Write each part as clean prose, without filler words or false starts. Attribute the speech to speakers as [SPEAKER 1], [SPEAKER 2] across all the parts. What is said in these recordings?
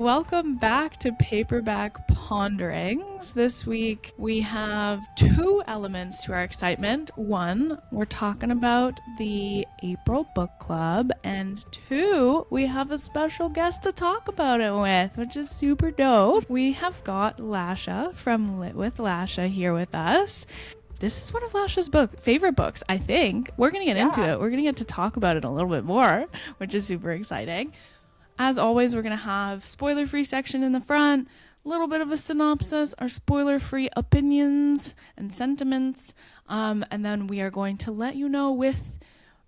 [SPEAKER 1] Welcome back to Paperback Ponderings. This week we have two elements to our excitement. One, we're talking about the April book club, and two, we have a special guest to talk about it with, which is super dope. We have got Lesia from Lit with Lesia here with us. This is one of Lesia's favorite books, I think. We're going to get into it. We're going to get to talk about it a little bit more, which is super exciting. As always, we're going to have spoiler-free section in the front, a little bit of a synopsis, our spoiler-free opinions and sentiments, and then we are going to let you know with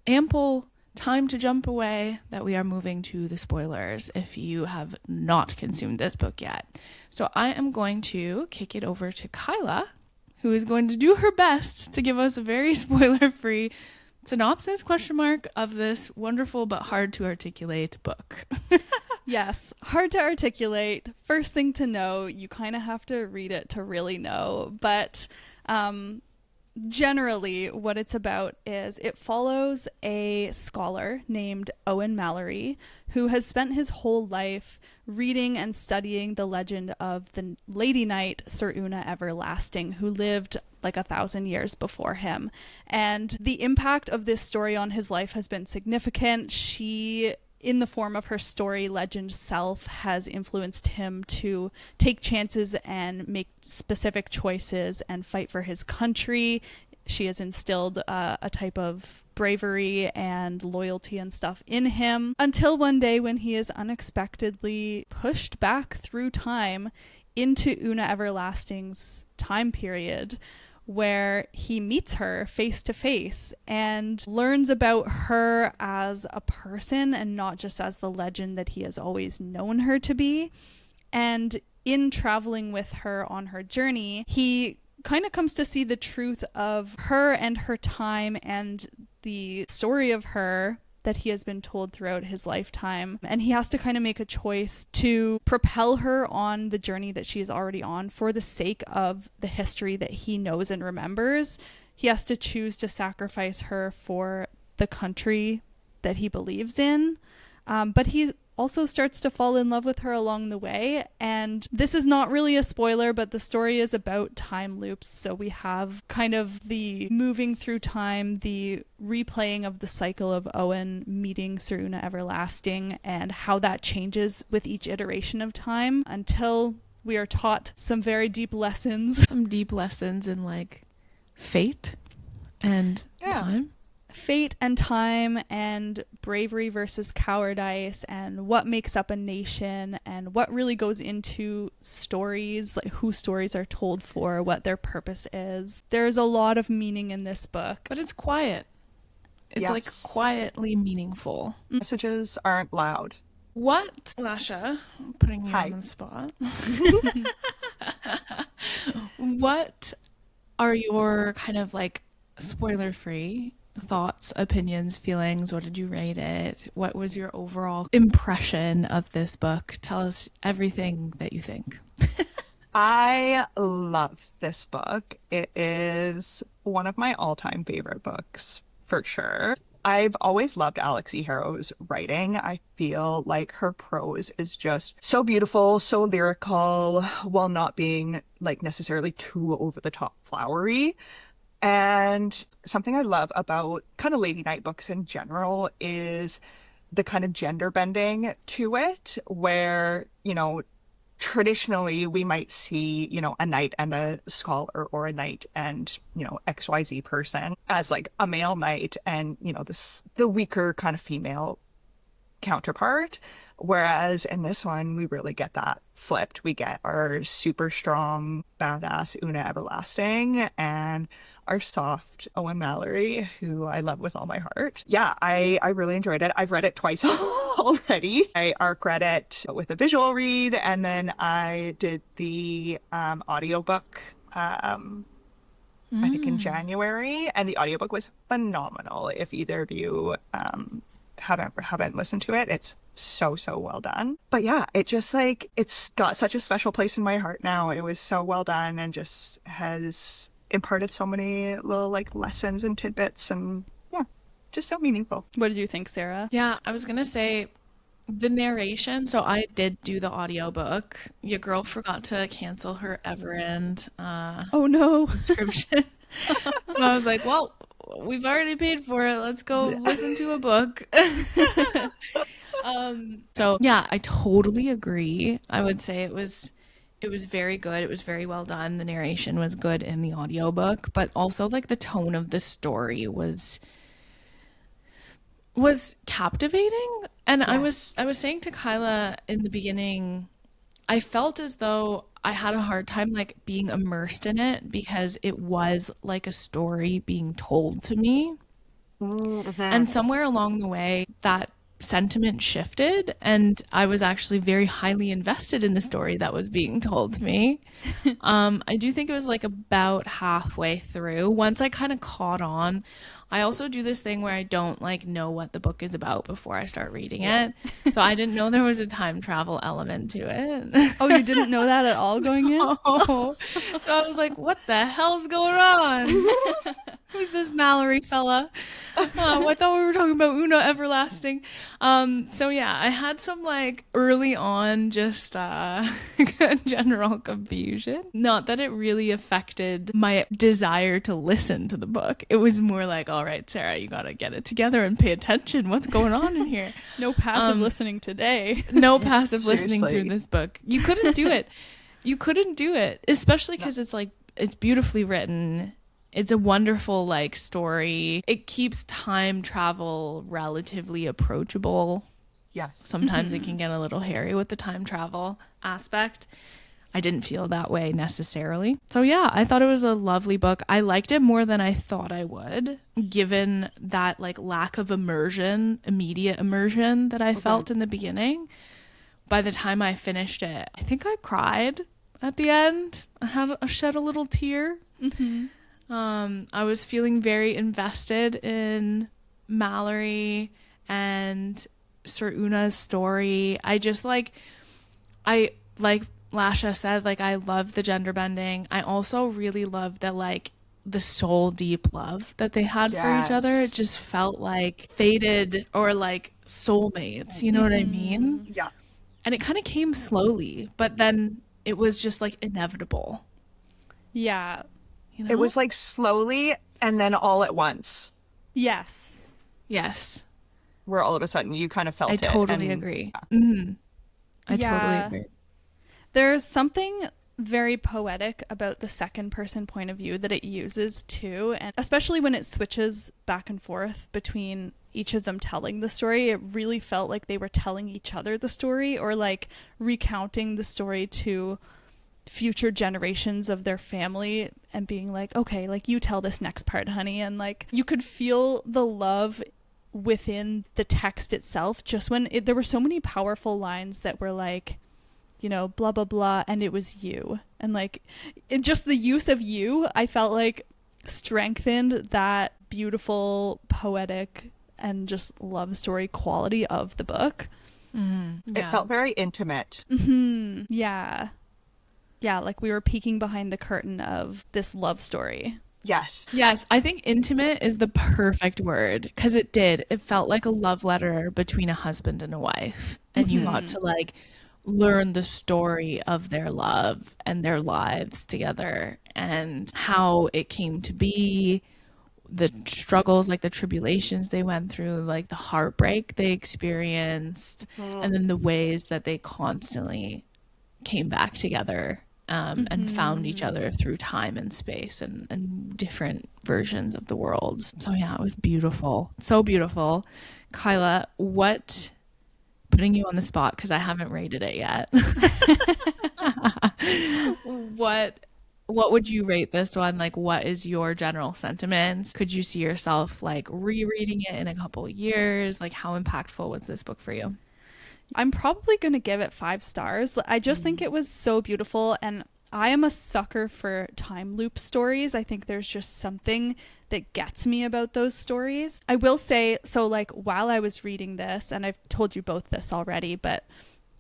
[SPEAKER 1] ample time to jump away that we are moving to the spoilers if you have not consumed this book yet. So I am going to kick it over to Kyla, who is going to do her best to give us a very spoiler-free synopsis of this wonderful but hard to articulate book.
[SPEAKER 2] Yes, hard to articulate. First thing to know, you kind of have to read it to really know. But generally what it's about is it follows a scholar named Owen Mallory who has spent his whole life reading and studying the legend of the lady knight Sir Una Everlasting, who lived like 1,000 years before him. And the impact of this story on his life has been significant. She, in the form of her story legend self, has influenced him to take chances and make specific choices and fight for his country. She has instilled a type of bravery and loyalty and stuff in him, until one day when he is unexpectedly pushed back through time into Una Everlasting's time period, where he meets her face to face and learns about her as a person and not just as the legend that he has always known her to be. And in traveling with her on her journey, he kind of comes to see the truth of her and her time and the story of her that he has been told throughout his lifetime. And he has to kind of make a choice to propel her on the journey that she is already on for the sake of the history that he knows and remembers. He has to choose to sacrifice her for the country that he believes in. But he also starts to fall in love with her along the way. And this is not really a spoiler, but the story is about time loops. So we have kind of the moving through time, the replaying of the cycle of Owen meeting Sir Una Everlasting, and how that changes with each iteration of time until we are taught some very deep lessons.
[SPEAKER 1] Some deep lessons in like fate and time.
[SPEAKER 2] Fate and time and bravery versus cowardice and what makes up a nation and what really goes into stories, like who stories are told for, what their purpose is. There's a lot of meaning in this book.
[SPEAKER 1] But it's quiet. It's like quietly meaningful.
[SPEAKER 3] Messages aren't loud.
[SPEAKER 1] What, Lesia, putting you on the spot. What are your kind of like spoiler-free thoughts, opinions, feelings? What did you rate it? What was your overall impression of this book? Tell us everything that you think.
[SPEAKER 3] I love this book. It is one of my all-time favorite books, for sure. I've always loved Alix E Harrow's writing. I feel like her prose is just so beautiful, so lyrical, while not being like necessarily too over-the-top flowery. And something I love about kind of lady night books in general is the kind of gender bending to it, where, you know, traditionally we might see, you know, a knight and a scholar, or a knight and, you know, XYZ person as like a male knight and, you know, the weaker kind of female counterpart. Whereas in this one, we really get that flipped. We get our super strong, badass Una Everlasting and our soft Owen Mallory, who I love with all my heart. Yeah, I really enjoyed it. I've read it twice already. I arc read it with a visual read, and then I did the audiobook, I think in January, and the audiobook was phenomenal. If either of you haven't listened to it, it's so well done. But yeah, it just like, it's got such a special place in my heart now. It was so well done and just has imparted so many little like lessons and tidbits, and yeah, just so meaningful.
[SPEAKER 2] What did you think, Sarah?
[SPEAKER 1] Yeah, I was gonna say The narration, so I did do the audiobook. Your girl forgot to cancel her Everend
[SPEAKER 2] Oh no.
[SPEAKER 1] subscription. So I was like, well, we've already paid for it. Let's go listen to a book. So yeah, I totally agree. I would say it was very good. It was very well done. The narration was good in the audiobook, but also like the tone of the story was captivating. And
[SPEAKER 3] Yes.
[SPEAKER 1] I was saying to Kyla in the beginning, I felt as though I had a hard time like being immersed in it because it was like a story being told to me.
[SPEAKER 3] Mm-hmm.
[SPEAKER 1] And somewhere along the way, that sentiment shifted, and I was actually very highly invested in the story that was being told to me. I do think it was like about halfway through. Once I kind of caught on, I also do this thing where I don't like know what the book is about before I start reading
[SPEAKER 3] Yeah.
[SPEAKER 1] it. So I didn't know there was a time travel element to it.
[SPEAKER 2] Oh, you didn't know that at all going in?
[SPEAKER 1] Oh, so I was like, what the hell's going on? Who's this Mallory fella? I thought we were talking about Una Everlasting. So yeah, I had some like early on just general confusion. Not that it really affected my desire to listen to the book. It was more like, all right, Sarah, you gotta get it together and pay attention. What's going on in here?
[SPEAKER 2] No passive
[SPEAKER 1] Um,
[SPEAKER 2] listening today.
[SPEAKER 1] No passive listening through
[SPEAKER 3] Seriously.
[SPEAKER 1] this book. You couldn't do it. You couldn't do it, especially
[SPEAKER 3] No.
[SPEAKER 1] because it's like it's beautifully written. It's a wonderful like story. It keeps time travel relatively approachable.
[SPEAKER 3] Yes.
[SPEAKER 1] Sometimes it can get a little hairy with the time travel aspect. I didn't feel that way necessarily. So yeah, I thought it was a lovely book. I liked it more than I thought I would, given that like lack of immersion, immediate immersion that I felt in the beginning. By the time I finished it, I think I cried at the end. I shed a little tear.
[SPEAKER 2] Hmm.
[SPEAKER 1] I was feeling very invested in Mallory and Sir Una's story. I like Lasha said, like I love the gender bending. I also really love that like the soul deep love that they had for each other. It
[SPEAKER 3] Yes.
[SPEAKER 1] just felt like fated or like soulmates, you know what I mean?
[SPEAKER 3] Yeah.
[SPEAKER 1] And it kind of came slowly, but then it was just like inevitable,
[SPEAKER 2] Yeah.
[SPEAKER 1] you
[SPEAKER 3] It
[SPEAKER 1] know?
[SPEAKER 3] was like slowly and then all at once,
[SPEAKER 2] Yes.
[SPEAKER 1] Yes,
[SPEAKER 3] where all of a sudden you kind of felt
[SPEAKER 1] I
[SPEAKER 3] it.
[SPEAKER 1] totally
[SPEAKER 3] And
[SPEAKER 1] agree. Hmm. I totally
[SPEAKER 2] Yeah.
[SPEAKER 1] agree.
[SPEAKER 2] There's something very poetic about the second person point of view that it uses too, and especially when it switches back and forth between each of them telling the story, it really felt like they were telling each other the story or like recounting the story to future generations of their family and being like, okay, like you tell this next part, honey. And like you could feel the love within the text itself just when there were so many powerful lines that were like, you know, blah blah blah, and it was you, and like just the use of you, I felt like strengthened that beautiful poetic and just love story quality of the book.
[SPEAKER 3] it felt very intimate.
[SPEAKER 2] Yeah, yeah, like we were peeking behind the curtain of this love story.
[SPEAKER 3] Yes.
[SPEAKER 1] Yes, I think intimate is the perfect word because it did. It felt like a love letter between a husband and a wife. And you got to like learn the story of their love and their lives together and how it came to be, the struggles, like the tribulations they went through, like the heartbreak they experienced, and then the ways that they constantly came back together and found each other through time and space and different versions of the world. So yeah, it was beautiful. So beautiful. Kyla, putting you on the spot because I haven't rated it yet. what what would you rate this one? Like what is your general sentiments? Could you see yourself like rereading it in a couple of years? Like how impactful was this book for you?
[SPEAKER 2] I'm probably going to give it 5 stars. I just think it was so beautiful, and I am a sucker for time loop stories. I think there's just something that gets me about those stories. I will say, so like while I was reading this, and I've told you both this already, but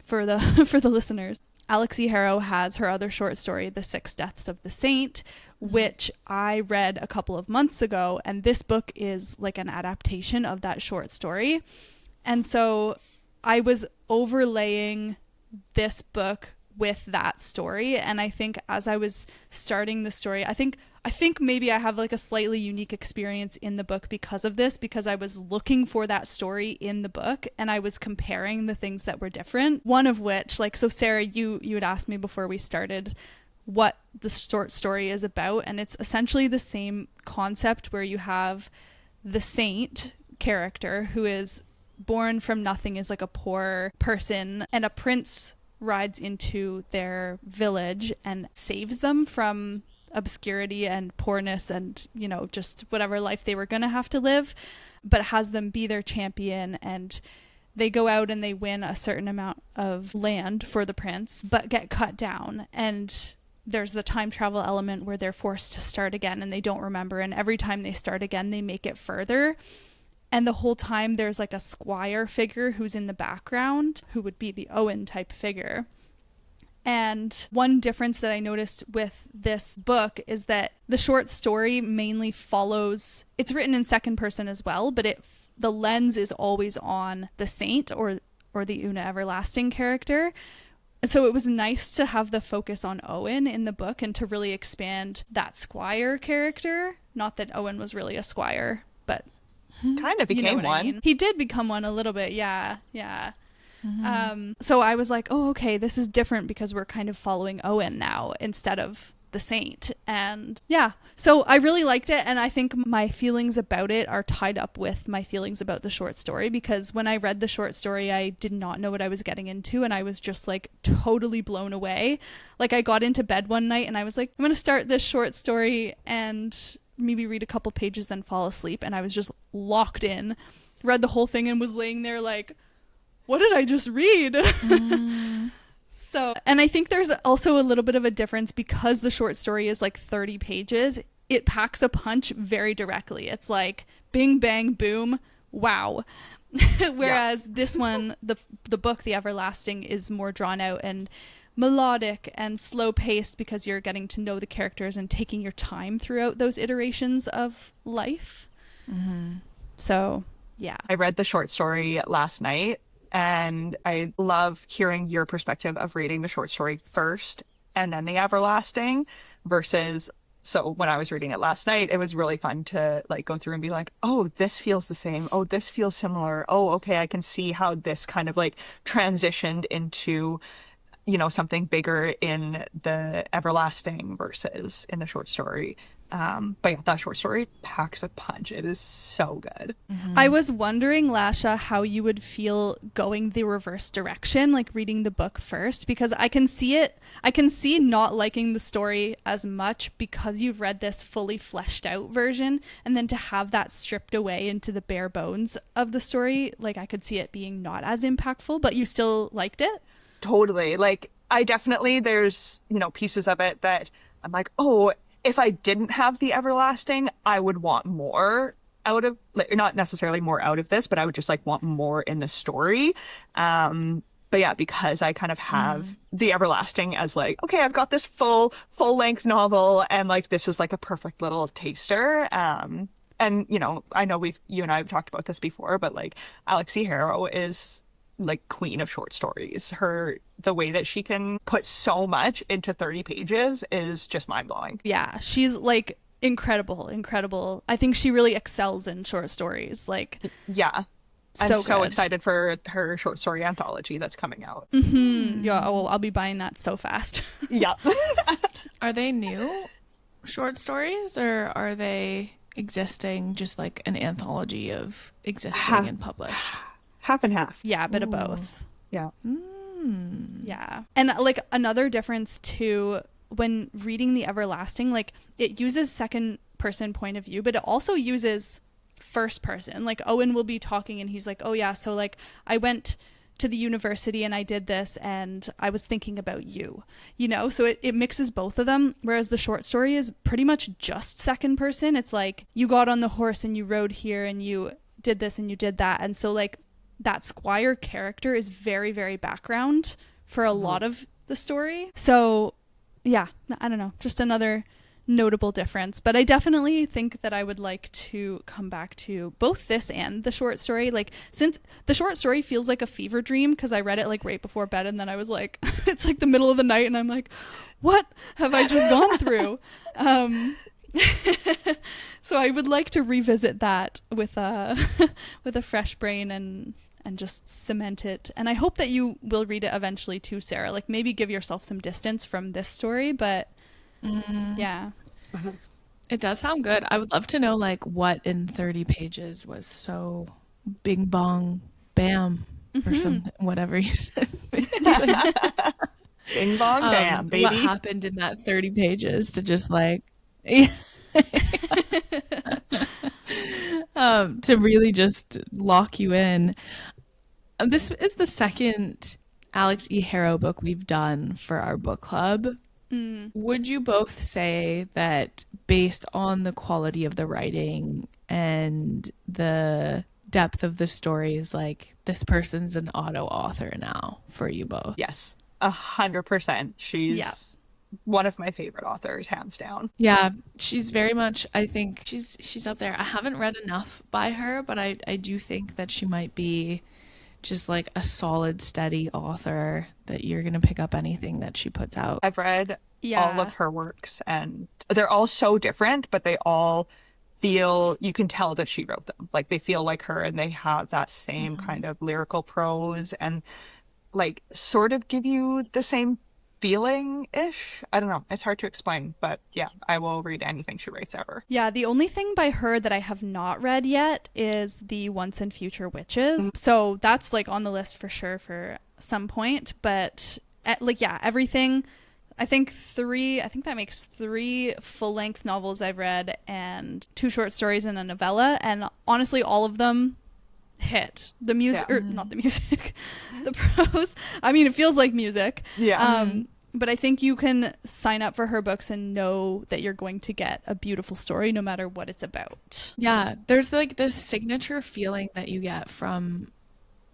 [SPEAKER 2] for the for the listeners, Alix E Harrow has her other short story, The Six Deaths of the Saint, which I read a couple of months ago, and this book is like an adaptation of that short story. And so I was overlaying this book with that story, and I think as I was starting the story, I think maybe I have like a slightly unique experience in the book because of this, because I was looking for that story in the book and I was comparing the things that were different. One of which, like, so Sarah, you had asked me before we started what the short story is about, and it's essentially the same concept where you have the saint character who is born from nothing, is like a poor person, and a prince rides into their village and saves them from obscurity and poorness and, you know, just whatever life they were going to have to live, but has them be their champion. And they go out and they win a certain amount of land for the prince, but get cut down. And there's the time travel element where they're forced to start again and they don't remember. And every time they start again, they make it further. And the whole time there's like a squire figure who's in the background, who would be the Owen type figure. And one difference that I noticed with this book is that the short story mainly follows, it's written in second person as well, but the lens is always on the saint or the Una Everlasting character. So it was nice to have the focus on Owen in the book and to really expand that squire character. Not that Owen was really a squire, but
[SPEAKER 3] kind of became one. I mean.
[SPEAKER 2] He did become one a little bit. Yeah. So I was like, oh, okay, this is different because we're kind of following Owen now instead of the saint. And yeah, so I really liked it. And I think my feelings about it are tied up with my feelings about the short story, because when I read the short story, I did not know what I was getting into. And I was just like totally blown away. Like, I got into bed one night and I was like, I'm going to start this short story and maybe read a couple pages, then fall asleep. And I was just locked in, read the whole thing and was laying there like, what did I just read? So, and I think there's also a little bit of a difference because the short story is like 30 pages. It packs a punch very directly. It's like bing, bang, boom, wow. Whereas this one, the book, The Everlasting, is more drawn out and melodic and slow paced because you're getting to know the characters and taking your time throughout those iterations of life. So, yeah.
[SPEAKER 3] I read the short story last night. And I love hearing your perspective of reading the short story first and then The Everlasting versus, so when I was reading it last night, it was really fun to like go through and be like, oh, this feels the same. Oh, this feels similar. Oh, okay, I can see how this kind of like transitioned into, you know, something bigger in the Everlasting versus in the short story. But yeah, that short story packs a punch. It is so good.
[SPEAKER 2] I was wondering, Lasha, how you would feel going the reverse direction, like reading the book first, because I can see not liking the story as much because you've read this fully fleshed out version, and then to have that stripped away into the bare bones of the story, like I could see it being not as impactful, but you still liked it?
[SPEAKER 3] Totally. Like, I definitely, there's, you know, pieces of it that I'm like, oh, if I didn't have The Everlasting, I would want more out of, like, not necessarily more out of this, but I would just like want more in the story. But yeah, because I kind of have The Everlasting as like, okay, I've got this full length novel and like this is like a perfect little taster. And you know you and I have talked about this before, but like Alix E Harrow is like queen of short stories. The way that she can put so much into 30 pages is just mind-blowing.
[SPEAKER 2] Yeah, she's like incredible. I think she really excels in short stories. Like,
[SPEAKER 3] yeah, I'm so excited for her short story anthology that's coming out.
[SPEAKER 2] Yeah, I'll be buying that so fast.
[SPEAKER 3] Yeah.
[SPEAKER 1] Are they new short stories or are they existing, just like an anthology of existing and published?
[SPEAKER 3] Half and half.
[SPEAKER 2] Yeah, a bit of both.
[SPEAKER 3] Yeah.
[SPEAKER 2] Yeah. And like another difference too, when reading The Everlasting, like it uses second person point of view, but it also uses first person. Like Owen will be talking and he's like, oh yeah, so like I went to the university and I did this and I was thinking about you, you know? So it mixes both of them. Whereas the short story is pretty much just second person. It's like you got on the horse and you rode here and you did this and you did that. And so like that squire character is very, very background for a lot of the story. So yeah, I don't know, just another notable difference. But I definitely think that I would like to come back to both this and the short story. Like, since the short story feels like a fever dream because I read it like right before bed, and then I was like, it's like the middle of the night and I'm like, what have I just gone through? So I would like to revisit that with a with a fresh brain and just cement it. And I hope that you will read it eventually too, Sarah. Like, maybe give yourself some distance from this story, but yeah.
[SPEAKER 1] It does sound good. I would love to know like what in 30 pages was so bing bong bam or something, whatever you said.
[SPEAKER 3] Bing bong bam, baby.
[SPEAKER 1] What happened in that 30 pages to just like to really just lock you in. This is the second Alix E Harrow book we've done for our book club. Would you both say that based on the quality of the writing and the depth of the stories, like this person's an auto author now for you both?
[SPEAKER 3] Yes, 100%. She's one of my favorite authors, hands down.
[SPEAKER 1] Yeah, she's very much, I think she's up there. I haven't read enough by her, but I do think that she might be just like a solid, steady author that you're going to pick up anything that she puts out.
[SPEAKER 3] I've read all of her works and they're all so different, but they all feel, you can tell that she wrote them. Like, they feel like her and they have that same kind of lyrical prose and like sort of give you the same feeling-ish. I don't know. It's hard to explain, but yeah, I will read anything she writes ever.
[SPEAKER 2] Yeah, the only thing by her that I have not read yet is the Once and Future Witches. So that's like on the list for sure for some point. But everything. I think that makes 3 full-length novels I've read and 2 short stories and a novella. And honestly, all of them hit. The music, or not the music, the prose. I mean, it feels like music.
[SPEAKER 3] Yeah.
[SPEAKER 2] But I think you can sign up for her books and know that you're going to get a beautiful story no matter what it's about.
[SPEAKER 1] Yeah, there's like this signature feeling that you get from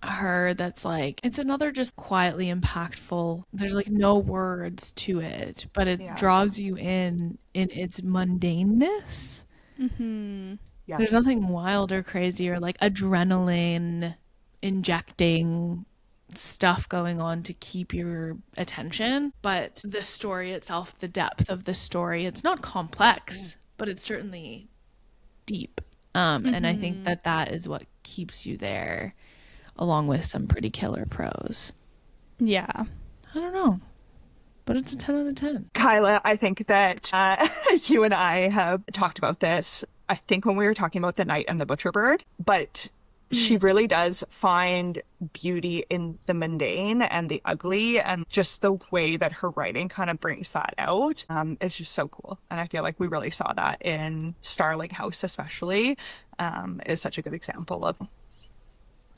[SPEAKER 1] her that's like, it's another just quietly impactful. There's like no words to it, but it draws you in its mundaneness.
[SPEAKER 3] Yes.
[SPEAKER 1] There's nothing wild or crazy or like adrenaline injecting stuff going on to keep your attention, but the story itself, the depth of the story, it's not complex, but it's certainly deep. And I think that is what keeps you there, along with some pretty killer prose.
[SPEAKER 2] Yeah.
[SPEAKER 1] I don't know, but it's a 10 out of 10.
[SPEAKER 3] Kyla, I think that you and I have talked about this, I think when we were talking about The Knight and the Butcher Bird, but she really does find beauty in the mundane and the ugly, and just the way that her writing kind of brings that out is just so cool. And I feel like we really saw that in Starling House especially, is such a good example of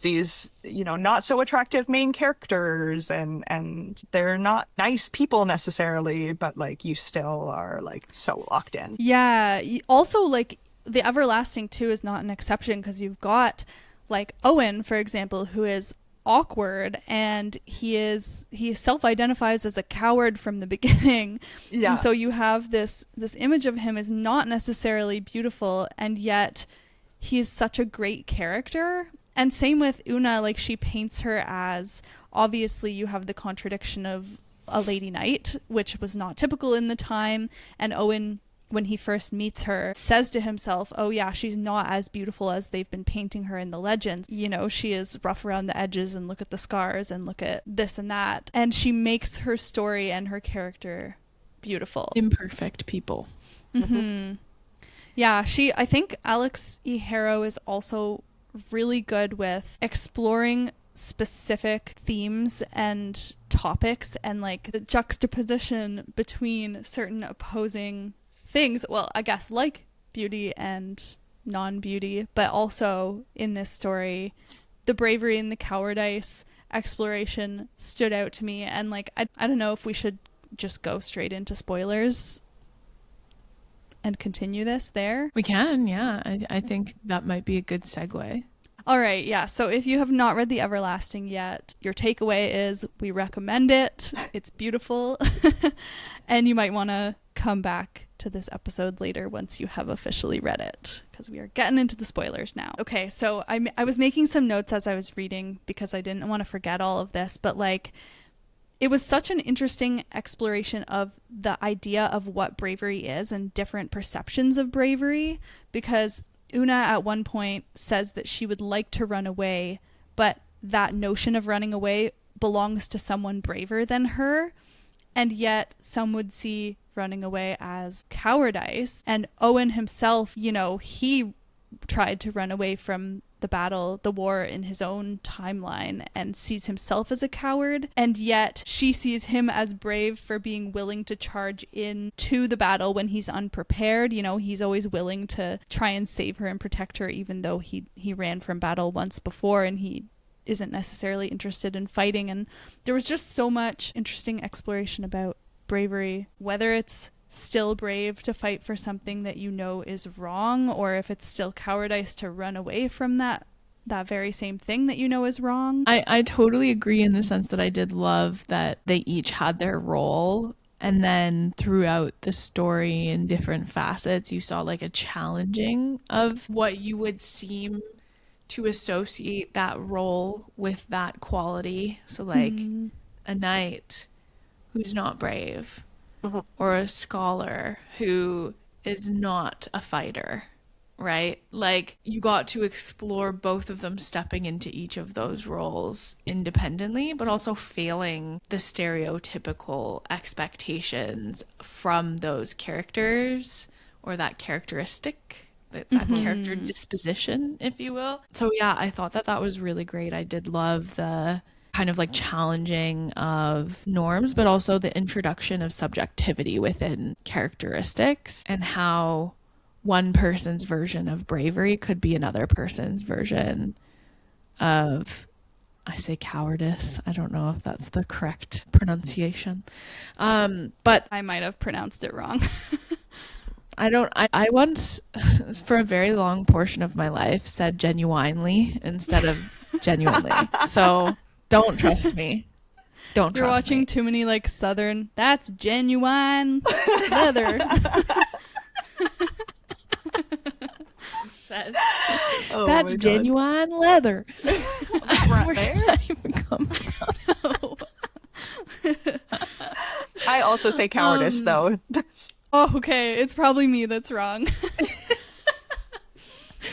[SPEAKER 3] these, not so attractive main characters and they're not nice people necessarily, but like you still are like so locked in.
[SPEAKER 2] Yeah. Also, like, the Everlasting too is not an exception, because you've got like Owen, for example, who is awkward and he self-identifies as a coward from the beginning. Yeah. And so you have this image of him is not necessarily beautiful, and yet he's such a great character. And same with Una, like, she paints her as, obviously you have the contradiction of a lady knight, which was not typical in the time, and Owen, when he first meets her, says to himself, oh yeah, she's not as beautiful as they've been painting her in the legends. She is rough around the edges, and look at the scars and look at this and that. And she makes her story and her character beautiful.
[SPEAKER 1] Imperfect people.
[SPEAKER 2] Yeah, I think Alix E Harrow is also really good with exploring specific themes and topics, and like the juxtaposition between certain opposing things, well, I guess like beauty and non-beauty, but also in this story, the bravery and the cowardice exploration stood out to me. And like, I don't know if we should just go straight into spoilers and continue this there.
[SPEAKER 1] We can, yeah. I think that might be a good segue.
[SPEAKER 2] All right, yeah. So if you have not read The Everlasting yet, your takeaway is we recommend it. It's beautiful. And you might want to come back to this episode later once you have officially read it, because we are getting into the spoilers now. Okay, so I was making some notes as I was reading because I didn't want to forget all of this, but like it was such an interesting exploration of the idea of what bravery is and different perceptions of bravery, because Una at one point says that she would like to run away, but that notion of running away belongs to someone braver than her. And yet some would see running away as cowardice. And Owen himself, you know, he tried to run away from the war in his own timeline and sees himself as a coward. And yet she sees him as brave for being willing to charge into the battle when he's unprepared. You know, he's always willing to try and save her and protect her, even though he ran from battle once before and he isn't necessarily interested in fighting. And there was just so much interesting exploration about bravery, whether it's still brave to fight for something that you know is wrong, or if it's still cowardice to run away from that very same thing that you know is wrong.
[SPEAKER 1] I totally agree in the sense that I did love that they each had their role, and then throughout the story in different facets you saw like a challenging of what you would seem to associate that role with that quality. So like a knight who's not brave, or a scholar who is not a fighter, right? Like you got to explore both of them stepping into each of those roles independently, but also failing the stereotypical expectations from those characters or that characteristic, that character disposition, if you will. So yeah, I thought that was really great. I did love the kind of like challenging of norms, but also the introduction of subjectivity within characteristics and how one person's version of bravery could be another person's version of, I say cowardice. I don't know if that's the correct pronunciation. But
[SPEAKER 2] I might have pronounced it wrong.
[SPEAKER 1] I once, for a very long portion of my life, said genuinely instead of genuinely. So don't trust me. Don't trust me.
[SPEAKER 2] You're watching too many like Southern, that's genuine leather.
[SPEAKER 1] Oh, that's genuine leather. Where did that even come from?
[SPEAKER 3] I also say cowardice though.
[SPEAKER 2] Oh, okay. It's probably me that's wrong.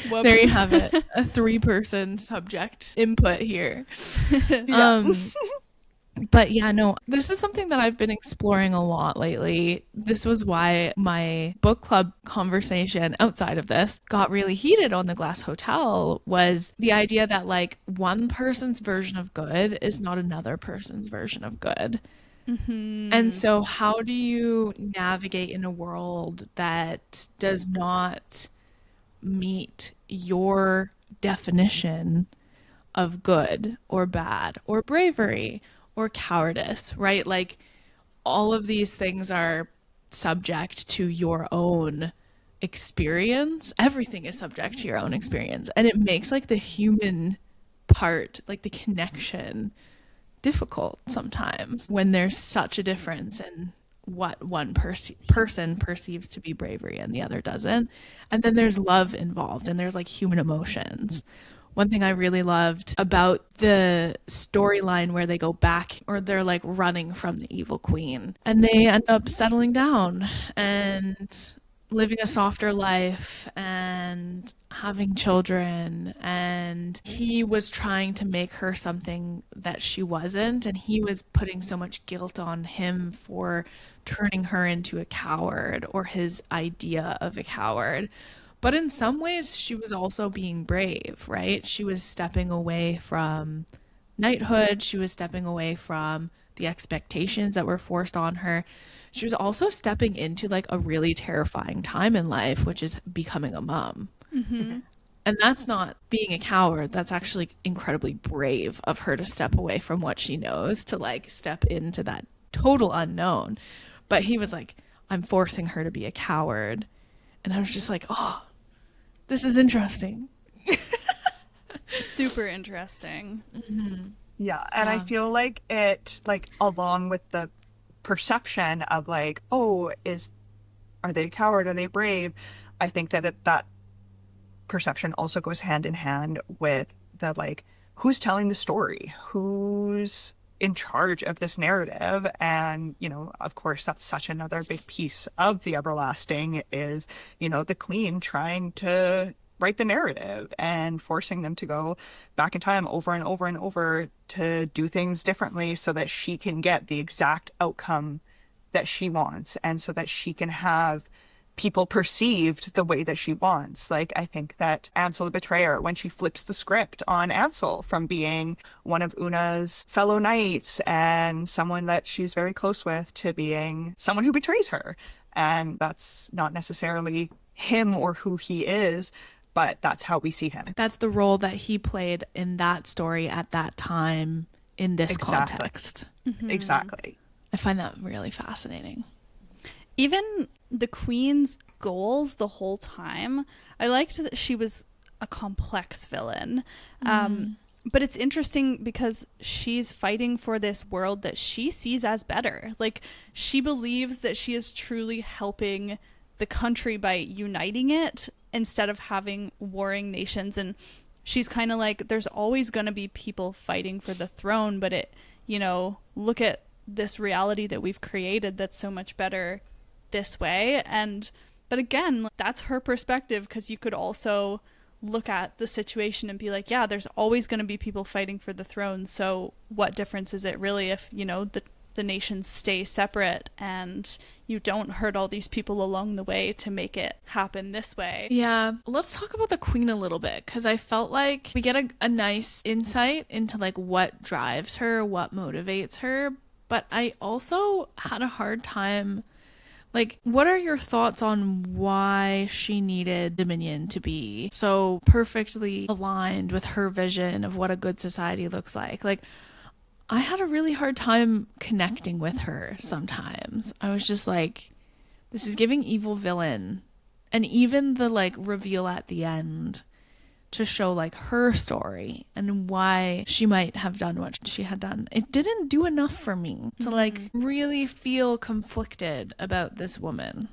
[SPEAKER 1] There you have it. A 3-person subject input here. But yeah, no, this is something that I've been exploring a lot lately. This was why my book club conversation outside of this got really heated on the Glass Hotel, was the idea that like one person's version of good is not another person's version of good. And so how do you navigate in a world that does not meet your definition of good or bad or bravery or cowardice, right? Like all of these things are subject to your own experience. Everything is subject to your own experience. And it makes like the human part, like the connection, difficult sometimes when there's such a difference in what one person perceives to be bravery and the other doesn't. And then there's love involved and there's like human emotions. One thing I really loved about the storyline where they go back, or they're like running from the evil queen, and they end up settling down and living a softer life and having children, and he was trying to make her something that she wasn't, and he was putting so much guilt on him for turning her into a coward, or his idea of a coward. But in some ways she was also being brave, right? She was stepping away from knighthood, she was stepping away from the expectations that were forced on her. She was also stepping into like a really terrifying time in life, which is becoming a mom. And that's not being a coward. That's actually incredibly brave of her to step away from what she knows to like step into that total unknown. But he was like, I'm forcing her to be a coward. And I was just like, oh, this is interesting.
[SPEAKER 2] Super interesting.
[SPEAKER 3] Yeah, and I feel like it, like, along with the perception of like, oh, Are they a coward? Are they brave? I think that that perception also goes hand in hand with the like, who's telling the story? Who's in charge of this narrative? And, you know, of course, that's such another big piece of the everlasting is, you know, the queen trying to write the narrative and forcing them to go back in time over and over and over to do things differently so that she can get the exact outcome that she wants and so that she can have people perceived the way that she wants. Like, I think that Ansel the Betrayer, when she flips the script on Ansel from being one of Una's fellow knights and someone that she's very close with to being someone who betrays her. And that's not necessarily him or who he is, but that's how we see him.
[SPEAKER 1] That's the role that he played in that story at that time in this context.
[SPEAKER 3] Exactly.
[SPEAKER 1] I find that really fascinating.
[SPEAKER 2] Even the queen's goals the whole time, I liked that she was a complex villain. But it's interesting because she's fighting for this world that she sees as better. Like, she believes that she is truly helping the country by uniting it instead of having warring nations. And she's kind of like, there's always going to be people fighting for the throne, but it, you know, look at this reality that we've created that's so much better this way. But again, that's her perspective, because you could also look at the situation and be like, yeah, there's always going to be people fighting for the throne, so what difference is it really if, you know, the nations stay separate and you don't hurt all these people along the way to make it happen this way.
[SPEAKER 1] Yeah, let's talk about the queen a little bit, because I felt like we get a nice insight into like what drives her, what motivates her, but I also had a hard time. Like, what are your thoughts on why she needed Dominion to be so perfectly aligned with her vision of what a good society looks like? Like, I had a really hard time connecting with her sometimes. I was just like, this is giving evil villain. And even the like reveal at the end to show like her story and why she might have done what she had done, it didn't do enough for me to like really feel conflicted about this woman,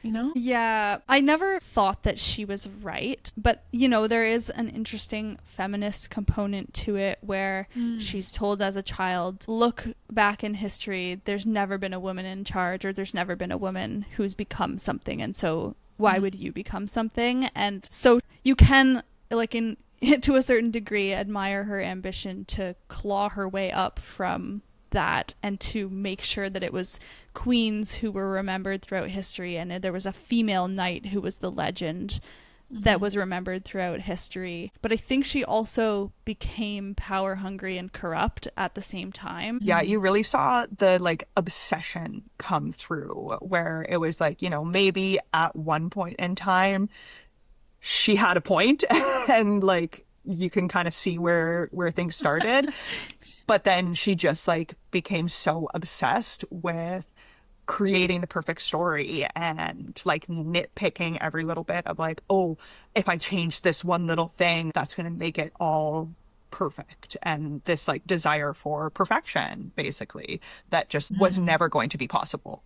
[SPEAKER 1] you know?
[SPEAKER 2] Yeah, I never thought that she was right, but you know, there is an interesting feminist component to it where she's told as a child, look back in history, there's never been a woman in charge, or there's never been a woman who's become something, and so why would you become something? And so you can, like, in to a certain degree, admire her ambition to claw her way up from that and to make sure that it was queens who were remembered throughout history, and there was a female knight who was the legend that was remembered throughout history. But I think she also became power hungry and corrupt at the same time.
[SPEAKER 3] Yeah, you really saw the like obsession come through, where it was like, you know, maybe at one point in time she had a point and like you can kind of see where things started. But then she just like became so obsessed with creating the perfect story and like nitpicking every little bit of like, oh, if I change this one little thing, that's going to make it all perfect. And this like desire for perfection, basically, that just was never going to be possible.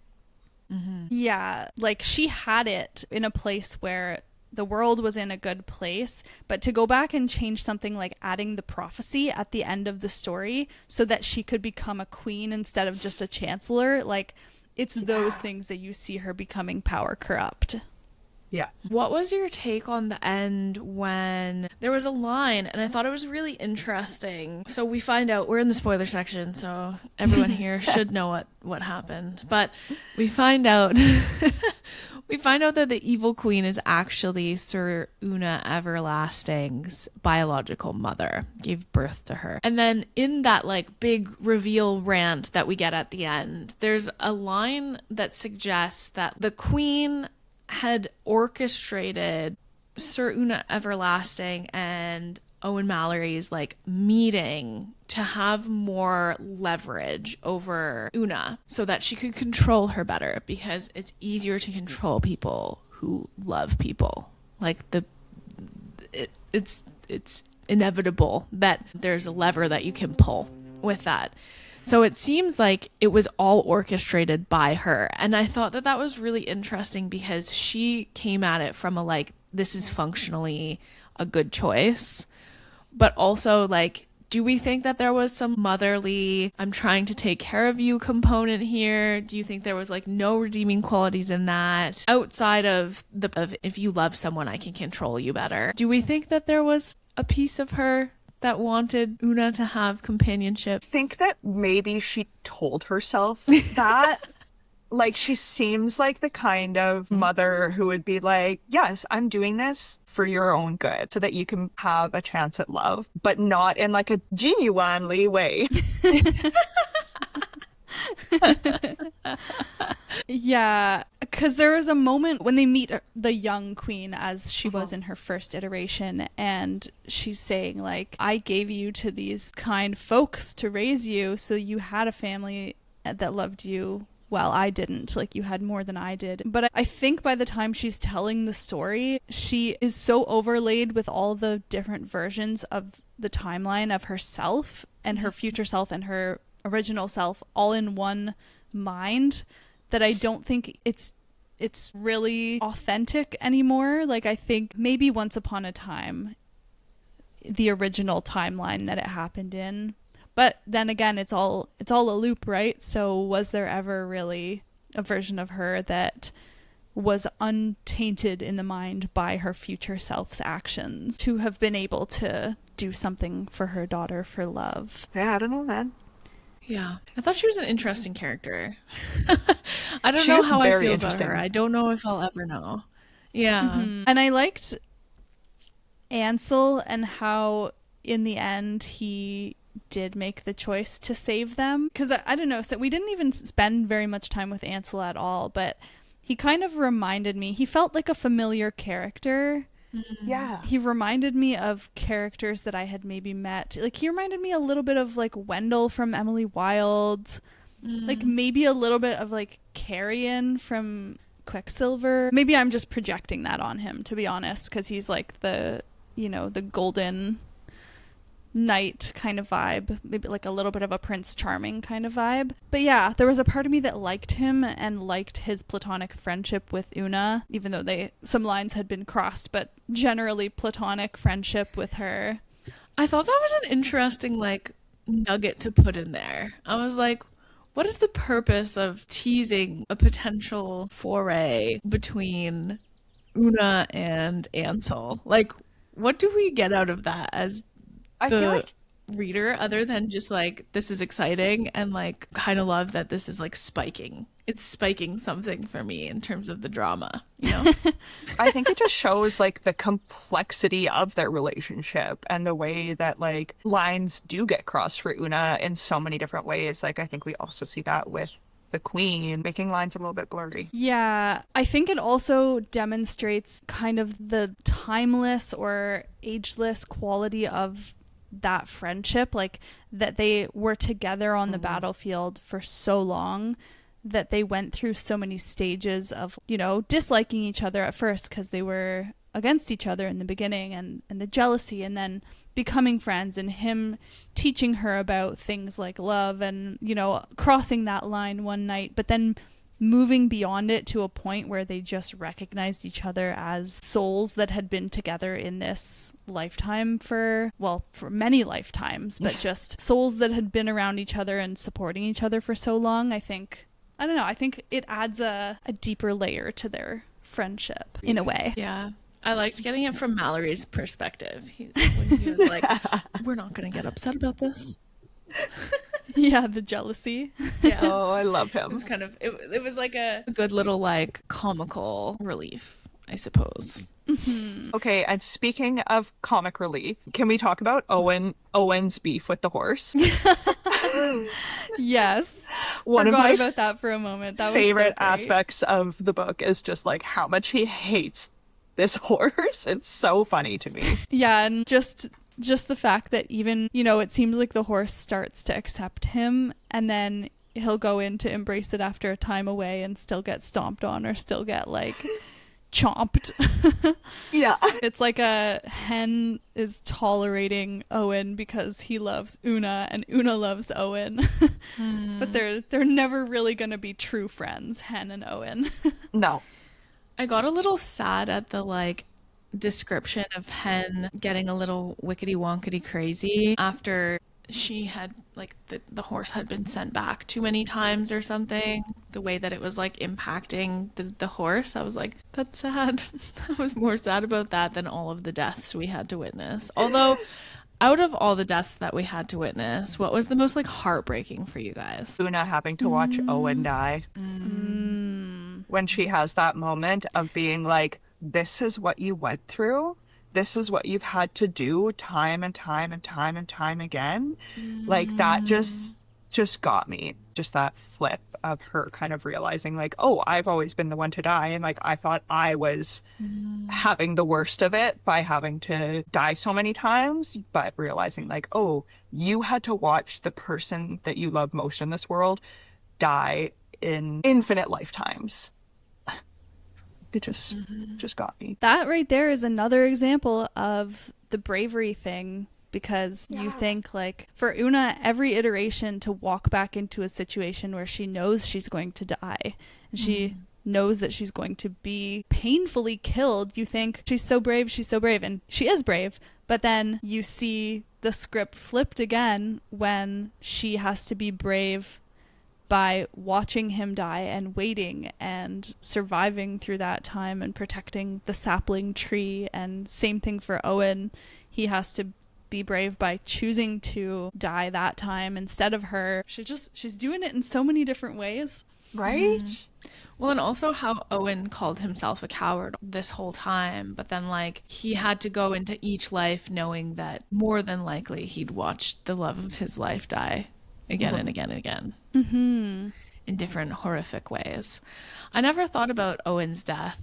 [SPEAKER 2] Yeah, like she had it in a place where the world was in a good place, but to go back and change something like adding the prophecy at the end of the story so that she could become a queen instead of just a chancellor, like, it's those things that you see her becoming power corrupt.
[SPEAKER 3] Yeah.
[SPEAKER 1] What was your take on the end when there was a line, and I thought it was really interesting. So we find out, we're in the spoiler section, so everyone here should know what happened. But we find out that the evil queen is actually Sir Una Everlasting's biological mother, gave birth to her. And then in that like big reveal rant that we get at the end, there's a line that suggests that the queen had orchestrated Sir Una Everlasting and Owen Mallory's like meeting to have more leverage over Una so that she could control her better, because it's easier to control people who love people. Like it's inevitable that there's a lever that you can pull with that. So it seems like it was all orchestrated by her. And I thought that that was really interesting because she came at it from a like, this is functionally a good choice. But also like, do we think that there was some motherly, I'm trying to take care of you component here? Do you think there was like no redeeming qualities in that outside of if you love someone, I can control you better? Do we think that there was a piece of her that wanted Una to have companionship?
[SPEAKER 3] I think that maybe she told herself that. Like, she seems like the kind of mother who would be like, yes, I'm doing this for your own good so that you can have a chance at love, but not in like a genuinely way.
[SPEAKER 2] Yeah, because there was a moment when they meet the young queen as she was in her first iteration, and she's saying like, I gave you to these kind folks to raise you, so you had a family that loved you. Well, I didn't. Like, you had more than I did. But I think by the time she's telling the story, she is so overlaid with all the different versions of the timeline of herself and her future self and her original self all in one mind that I don't think it's really authentic anymore. Like, I think maybe once upon a time, the original timeline that it happened in. But then again, it's all a loop, right? So was there ever really a version of her that was untainted in the mind by her future self's actions to have been able to do something for her daughter for love?
[SPEAKER 3] Yeah, I don't know, man.
[SPEAKER 1] Yeah. I thought she was an interesting character. I don't know how I feel about her. I don't know if I'll ever know. Yeah.
[SPEAKER 2] Mm-hmm. And I liked Ansel and how in the end he did make the choice to save them, because I don't know, so we didn't even spend very much time with Ansel at all, but he kind of reminded me, he felt like a familiar character.
[SPEAKER 3] Yeah,
[SPEAKER 2] he reminded me of characters that I had maybe met. Like, he reminded me a little bit of like Wendell from Emily Wilde, like maybe a little bit of like Carrion from Quicksilver. Maybe I'm just projecting that on him, to be honest, because he's like the golden knight kind of vibe, maybe like a little bit of a Prince Charming kind of vibe. But yeah, there was a part of me that liked him and liked his platonic friendship with Una, even though some lines had been crossed, but generally platonic friendship with her.
[SPEAKER 1] I thought that was an interesting like nugget to put in there. I was like, what is the purpose of teasing a potential foray between Una and Ansel? Like, what do we get out of that as
[SPEAKER 3] I feel like
[SPEAKER 1] reader, other than just like, this is exciting, and like kind of love that this is like spiking. It's spiking something for me in terms of the drama, you know?
[SPEAKER 3] I think it just shows like the complexity of their relationship and the way that like lines do get crossed for Una in so many different ways. Like, I think we also see that with the queen making lines a little bit blurry.
[SPEAKER 2] Yeah, I think it also demonstrates kind of the timeless or ageless quality of that friendship, like that they were together on the battlefield for so long, that they went through so many stages of, disliking each other at first because they were against each other in the beginning, and the jealousy, and then becoming friends, and him teaching her about things like love, and crossing that line one night, but then moving beyond it to a point where they just recognized each other as souls that had been together in this lifetime for many lifetimes, but just souls that had been around each other and supporting each other for so long. I think it adds a deeper layer to their friendship in a way.
[SPEAKER 1] Yeah. I liked getting it from Mallory's perspective. When he was like, we're not going to get upset about this.
[SPEAKER 2] Yeah, the jealousy.
[SPEAKER 1] Yeah.
[SPEAKER 3] Oh, I love him.
[SPEAKER 1] It was kind of, it was like a good little like comical relief, I suppose.
[SPEAKER 2] Mm-hmm.
[SPEAKER 3] Okay, and speaking of comic relief, can we talk about Owen's beef with the horse?
[SPEAKER 2] Yes.
[SPEAKER 3] One
[SPEAKER 2] Forgot
[SPEAKER 3] of my
[SPEAKER 2] about that for a moment. That was
[SPEAKER 3] favorite
[SPEAKER 2] so great.
[SPEAKER 3] aspects of the book is just like how much he hates this horse. It's so funny to me.
[SPEAKER 2] Yeah, and just the fact that even, it seems like the horse starts to accept him, and then he'll go in to embrace it after a time away and still get stomped on, or still get like, chomped.
[SPEAKER 3] Yeah.
[SPEAKER 2] It's like a hen is tolerating Owen because he loves Una and Una loves Owen. But they're never really going to be true friends, Hen and Owen.
[SPEAKER 3] No.
[SPEAKER 1] I got a little sad at the like description of Hen getting a little wickety wonkety crazy after she had like the horse had been sent back too many times or something. The way that it was like impacting the horse, I was like, that's sad. I was more sad about that than all of the deaths we had to witness. Although out of all the deaths that we had to witness, what was the most like heartbreaking for you guys?
[SPEAKER 3] Una having to watch Owen die. When she has that moment of being like, this is what you went through. This is what you've had to do time and time and time and time again. Like that just got me. Just that flip of her kind of realizing like, oh, I've always been the one to die. And like, I thought I was having the worst of it by having to die so many times, but realizing like, oh, you had to watch the person that you love most in this world die in infinite lifetimes. It just got me.
[SPEAKER 2] That right there is another example of the bravery thing, because you think like for Una, every iteration to walk back into a situation where she knows she's going to die and she knows that she's going to be painfully killed, you think she's so brave, and she is brave. But then you see the script flipped again when she has to be brave by watching him die and waiting and surviving through that time and protecting the sapling tree. And same thing for Owen. He has to be brave by choosing to die that time instead of her. She's doing it in so many different ways.
[SPEAKER 3] Right?
[SPEAKER 1] Well, and also how Owen called himself a coward this whole time, but then like he had to go into each life knowing that more than likely he'd watch the love of his life die again and again and again. In different horrific ways. I never thought about Owen's death.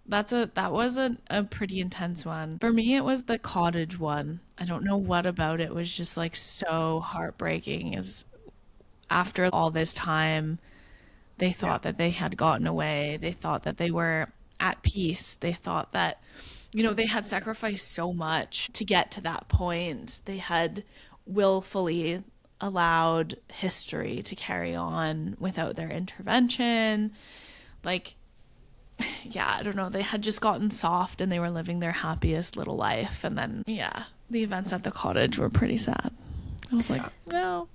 [SPEAKER 1] That was a pretty intense one. For me, it was the cottage one. I don't know what about it was just like so heartbreaking. Is after all this time, they thought that they had gotten away. They thought that they were at peace. They thought that, you know, they had sacrificed so much to get to that point. They had willfully allowed history to carry on without their intervention. Like, yeah, I don't know. They had just gotten soft and they were living their happiest little life. And then, yeah, the events at the cottage were pretty sad. I was like, no.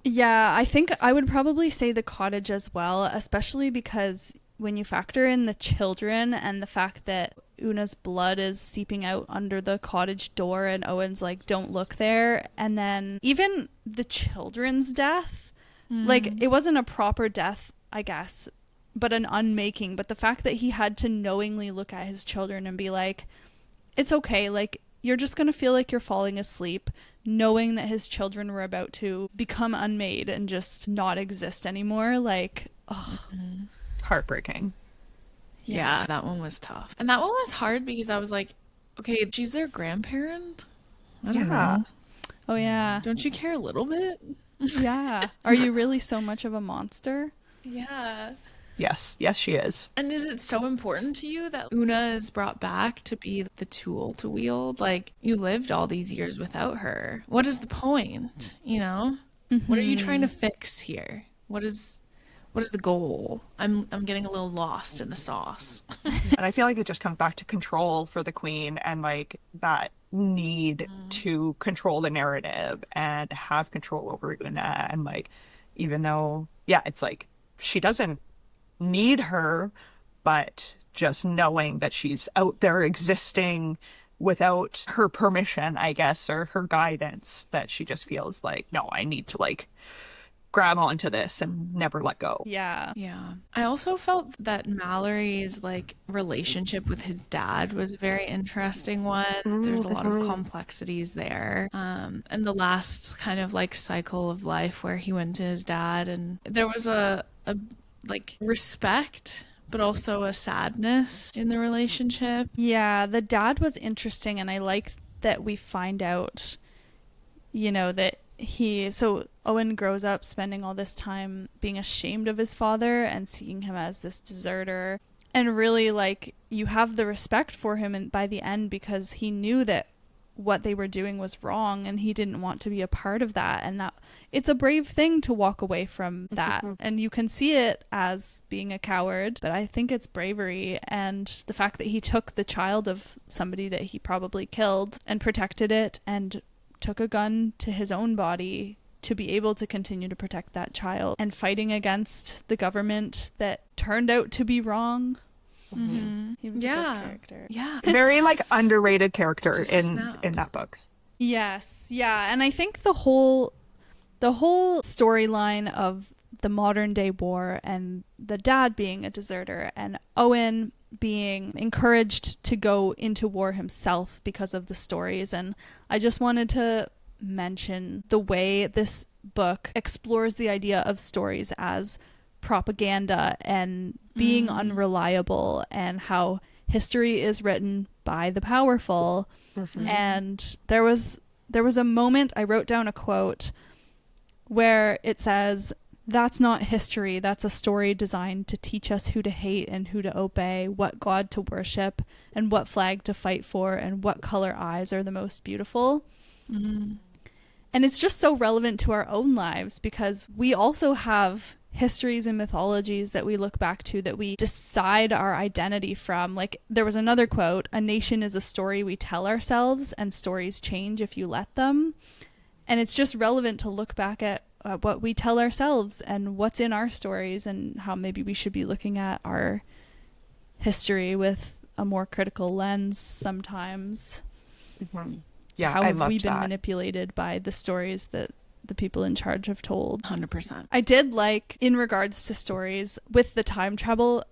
[SPEAKER 2] Yeah, I think I would probably say the cottage as well, especially because when you factor in the children and the fact that Una's blood is seeping out under the cottage door and Owen's like, don't look there. And then even the children's death, like it wasn't a proper death, I guess, but an unmaking. But the fact that he had to knowingly look at his children and be like, it's okay. Like, you're just going to feel like you're falling asleep, knowing that his children were about to become unmade and just not exist anymore. Like, oh.
[SPEAKER 3] Heartbreaking.
[SPEAKER 1] Yeah, that one was tough. And that one was hard because I was like, okay, she's their grandparent? I don't know.
[SPEAKER 2] Oh, yeah.
[SPEAKER 1] Don't you care a little bit?
[SPEAKER 2] Yeah. Are you really so much of a monster?
[SPEAKER 1] Yeah.
[SPEAKER 3] Yes, she is.
[SPEAKER 1] And is it so important to you that Una is brought back to be the tool to wield? Like, you lived all these years without her. What is the point? You know? What are you trying to fix here? What is the goal? I'm getting a little lost in the sauce.
[SPEAKER 3] And I feel like it just comes back to control for the queen and like that need to control the narrative and have control over Una. And like, even though, yeah, it's like she doesn't need her, but just knowing that she's out there existing without her permission, I guess, or her guidance, that she just feels like, no, I need to like grab onto this and never let go.
[SPEAKER 2] Yeah.
[SPEAKER 1] Yeah. I also felt that Mallory's like relationship with his dad was a very interesting one. There's a lot of complexities there. And the last kind of like cycle of life where he went to his dad, and there was a like respect but also a sadness in the relationship.
[SPEAKER 2] Yeah, the dad was interesting, and I liked that we find out, you know, that so Owen grows up spending all this time being ashamed of his father and seeing him as this deserter. And really, like, you have the respect for him by the end because he knew that what they were doing was wrong and he didn't want to be a part of that. And that it's a brave thing to walk away from that. And you can see it as being a coward, but I think it's bravery. And the fact that he took the child of somebody that he probably killed and protected it and took a gun to his own body to be able to continue to protect that child and fighting against the government that turned out to be wrong. He was a good character.
[SPEAKER 1] Yeah.
[SPEAKER 3] Very like underrated character
[SPEAKER 1] Just
[SPEAKER 3] in
[SPEAKER 1] snap.
[SPEAKER 3] that book.
[SPEAKER 2] Yes. Yeah. And I think the whole storyline of the modern day war and the dad being a deserter and Owen being encouraged to go into war himself because of the stories. And I just wanted to mention the way this book explores the idea of stories as propaganda and being unreliable and how history is written by the powerful. And there was a moment, I wrote down a quote where it says, "That's not history, that's a story designed to teach us who to hate and who to obey, what god to worship and what flag to fight for and what color eyes are the most beautiful." And it's just so relevant to our own lives because we also have histories and mythologies that we look back to that we decide our identity from. Like there was another quote, "A nation is a story we tell ourselves and stories change if you let them." And it's just relevant to look back at what we tell ourselves and what's in our stories and how maybe we should be looking at our history with a more critical lens sometimes.
[SPEAKER 3] Yeah,
[SPEAKER 2] How
[SPEAKER 3] I
[SPEAKER 2] have
[SPEAKER 3] loved
[SPEAKER 2] we been
[SPEAKER 3] that.
[SPEAKER 2] manipulated by the stories that the people in charge have told?
[SPEAKER 1] 100%.
[SPEAKER 2] I did like, in regards to stories, with the time travel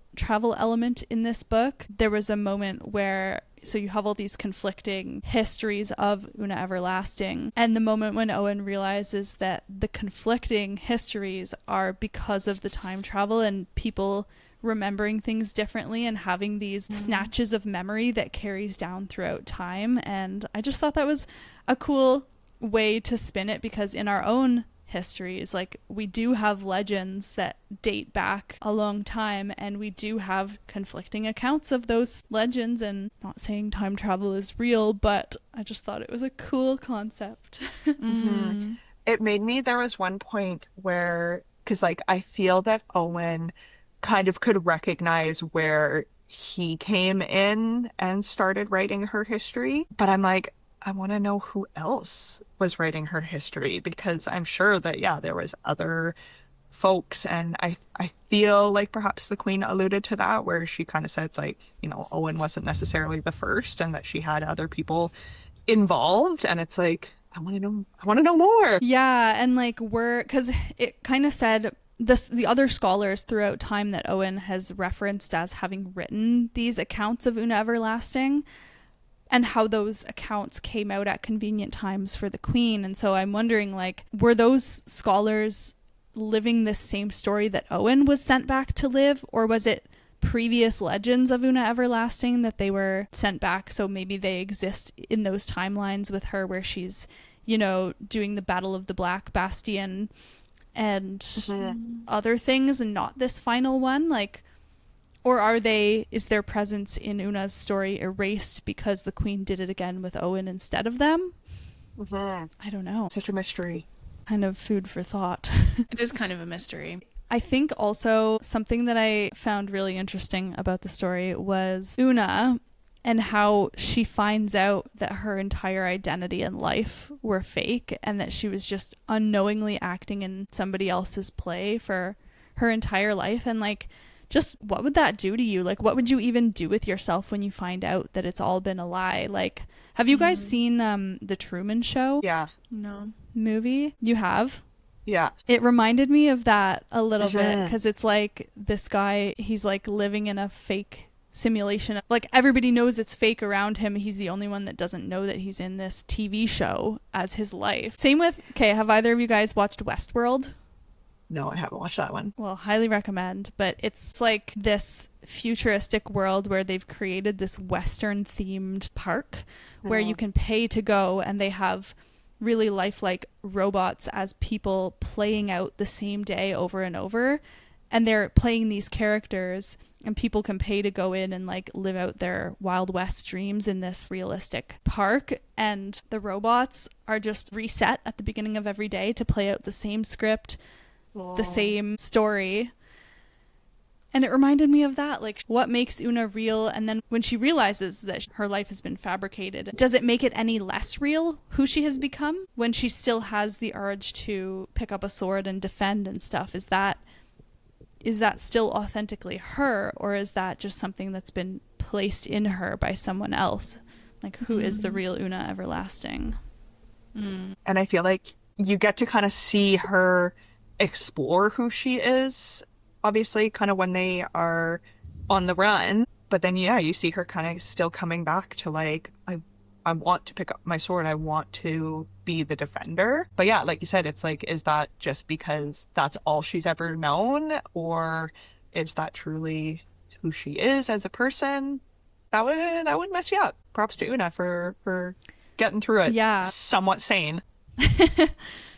[SPEAKER 2] element in this book, there was a moment where, so you have all these conflicting histories of Una Everlasting, and the moment when Owen realizes that the conflicting histories are because of the time travel and people remembering things differently and having these snatches of memory that carries down throughout time. And I just thought that was a cool way to spin it because in our own histories, like, we do have legends that date back a long time and we do have conflicting accounts of those legends. And not saying time travel is real, but I just thought it was a cool concept.
[SPEAKER 3] It made me, there was one point where, because like I feel that Owen kind of could recognize where he came in and started writing her history, but I'm like, I want to know who else was writing her history because I'm sure that, yeah, there was other folks. And I feel like perhaps the Queen alluded to that where she kind of said like, you know, Owen wasn't necessarily the first and that she had other people involved. And it's like, I want to know more.
[SPEAKER 2] Yeah. And like, because it kind of said the other scholars throughout time that Owen has referenced as having written these accounts of Una Everlasting and how those accounts came out at convenient times for the Queen. And so I'm wondering, like, were those scholars living this same story that Owen was sent back to live, or was it previous legends of Una Everlasting that they were sent back so maybe they exist in those timelines with her where she's, you know, doing the Battle of the Black Bastion and other things and not this final one? Like, or is their presence in Una's story erased because the Queen did it again with Owen instead of them? I don't know.
[SPEAKER 3] Such a mystery.
[SPEAKER 2] Kind of food for thought.
[SPEAKER 1] It is kind of a mystery.
[SPEAKER 2] I think also something that I found really interesting about the story was Una and how she finds out that her entire identity and life were fake and that she was just unknowingly acting in somebody else's play for her entire life. And like, just what would that do to you? Like, what would you even do with yourself when you find out that it's all been a lie? Like, have you guys seen The Truman Show?
[SPEAKER 3] Yeah.
[SPEAKER 1] No.
[SPEAKER 2] Movie? You have?
[SPEAKER 3] Yeah.
[SPEAKER 2] It reminded me of that a little bit because it's like this guy, he's like living in a fake simulation. Like, everybody knows it's fake around him. He's the only one that doesn't know that he's in this TV show as his life. Same with, have either of you guys watched Westworld?
[SPEAKER 3] No, I haven't watched that one.
[SPEAKER 2] Well, highly recommend. But it's like this futuristic world where they've created this Western themed park where you can pay to go, and they have really lifelike robots as people playing out the same day over and over. and they're playing these characters, and people can pay to go in and like live out their Wild West dreams in this realistic park, and the robots are just reset at the beginning of every day to play out the same script, the same story. And it reminded me of that, like, what makes Una real? And then when she realizes that her life has been fabricated, does it make it any less real who she has become when she still has the urge to pick up a sword and defend and stuff? Is that still authentically her, or is that just something that's been placed in her by someone else? Like, who is the real Una Everlasting?
[SPEAKER 3] And I feel like you get to kind of see her explore who she is, obviously, kind of when they are on the run. But then, yeah, you see her kind of still coming back to, like, I want to pick up my sword. I want to be the defender. But yeah, like you said, it's like, is that just because that's all she's ever known? Or is that truly who she is as a person? That would mess you up. Props to Una for getting through it.
[SPEAKER 2] Yeah.
[SPEAKER 3] Somewhat sane.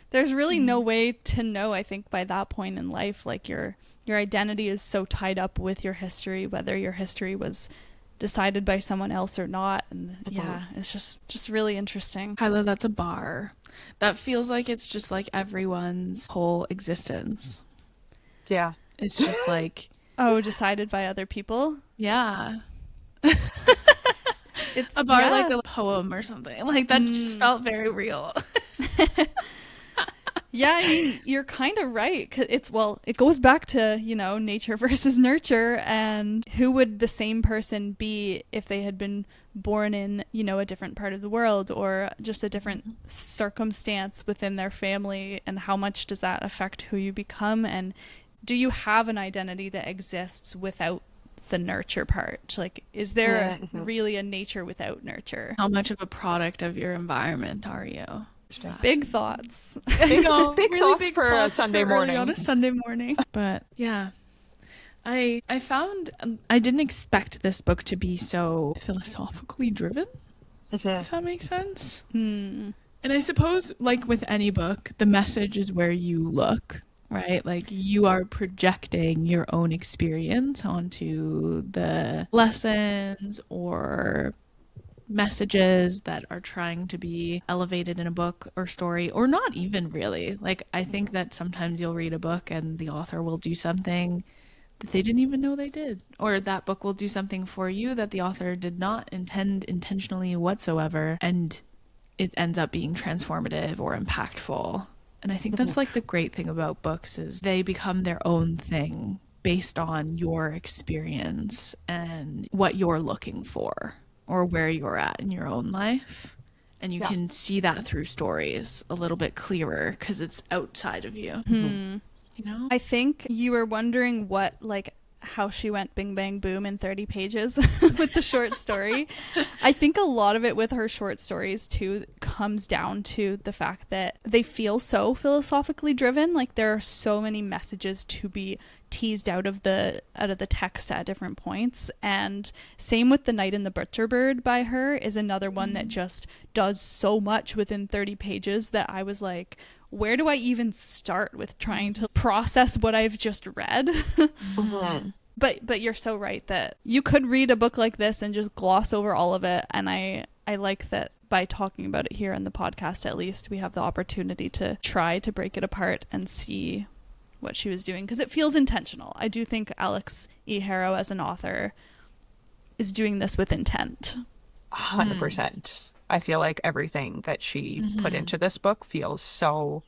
[SPEAKER 2] There's really no way to know, I think, by that point in life. Like, your identity is so tied up with your history, whether your history was decided by someone else or not. And yeah, it's just really interesting.
[SPEAKER 1] Kyla, that's a bar. That feels like it's just like everyone's whole existence.
[SPEAKER 3] Yeah.
[SPEAKER 1] It's just like,
[SPEAKER 2] oh, decided by other people?
[SPEAKER 1] yeah.
[SPEAKER 2] It's
[SPEAKER 1] a bar, like a poem or something. Like, that just felt very real.
[SPEAKER 2] Yeah, I mean, you're kind of right. 'Cause it goes back to, nature versus nurture, and who would the same person be if they had been born in, a different part of the world, or just a different circumstance within their family, and how much does that affect who you become? And do you have an identity that exists without the nurture part? Like, is there really a nature without nurture?
[SPEAKER 1] How much of a product of your environment are you?
[SPEAKER 2] Big thoughts.
[SPEAKER 3] Big
[SPEAKER 1] really
[SPEAKER 3] thoughts
[SPEAKER 1] big
[SPEAKER 3] for a
[SPEAKER 1] thoughts
[SPEAKER 3] Sunday
[SPEAKER 1] for
[SPEAKER 3] morning.
[SPEAKER 1] on a Sunday morning. But yeah, I found I didn't expect this book to be so philosophically driven, if that makes sense. And I suppose, like with any book, the message is where you look, right? Like, you are projecting your own experience onto the lessons or messages that are trying to be elevated in a book or story, or not even really. Like, I think that sometimes you'll read a book and the author will do something that they didn't even know they did, or that book will do something for you that the author did not intend intentionally whatsoever, and it ends up being transformative or impactful. And I think that's like the great thing about books, is they become their own thing based on your experience and what you're looking for, or where you're at in your own life. And you can see that through stories a little bit clearer because it's outside of you.
[SPEAKER 2] I think you were wondering how she went bing bang boom in 30 pages with the short story. I think a lot of it with her short stories too comes down to the fact that they feel so philosophically driven. Like, there are so many messages to be teased out of the text at different points. And same with The Night and the Butcher Bird by her is another one that just does so much within 30 pages that I was like, where do I even start with trying to process what I've just read? But you're so right that you could read a book like this and just gloss over all of it. And I like that by talking about it here in the podcast, at least we have the opportunity to try to break it apart and see what she was doing, because it feels intentional. I do think Alix E Harrow as an author is doing this with intent.
[SPEAKER 3] 100%. I feel like everything that she put into this book feels so,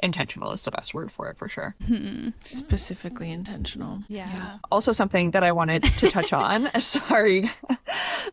[SPEAKER 3] intentional is the best word for it, for sure.
[SPEAKER 1] Specifically intentional.
[SPEAKER 2] Yeah.
[SPEAKER 3] Also, something that I wanted to touch on, sorry,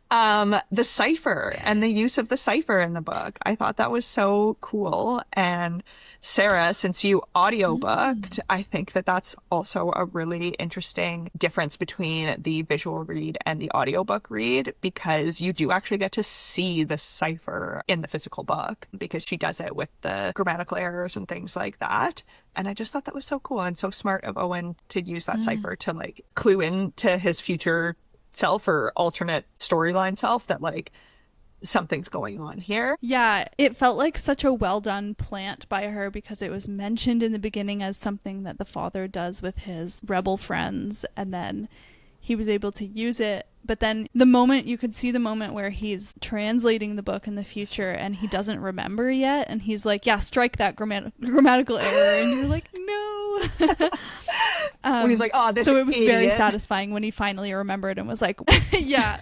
[SPEAKER 3] the cipher and the use of the cipher in the book. I thought that was so cool. And Sarah, since you audiobooked, I think that that's also a really interesting difference between the visual read and the audiobook read, because you do actually get to see the cipher in the physical book, because she does it with the grammatical errors and things like that. And I just thought that was so cool and so smart of Owen to use that cipher to like clue into his future self or alternate storyline self that like something's going on here.
[SPEAKER 2] Yeah, it felt like such a well done plant by her because it was mentioned in the beginning as something that the father does with his rebel friends, and then he was able to use it. But then you could see the moment where he's translating the book in the future and he doesn't remember yet, and he's like, yeah, strike that grammatical error, and you're like, no.
[SPEAKER 3] When he's like, oh, this
[SPEAKER 2] so it was
[SPEAKER 3] idiot.
[SPEAKER 2] very satisfying when he finally remembered and was like, yeah.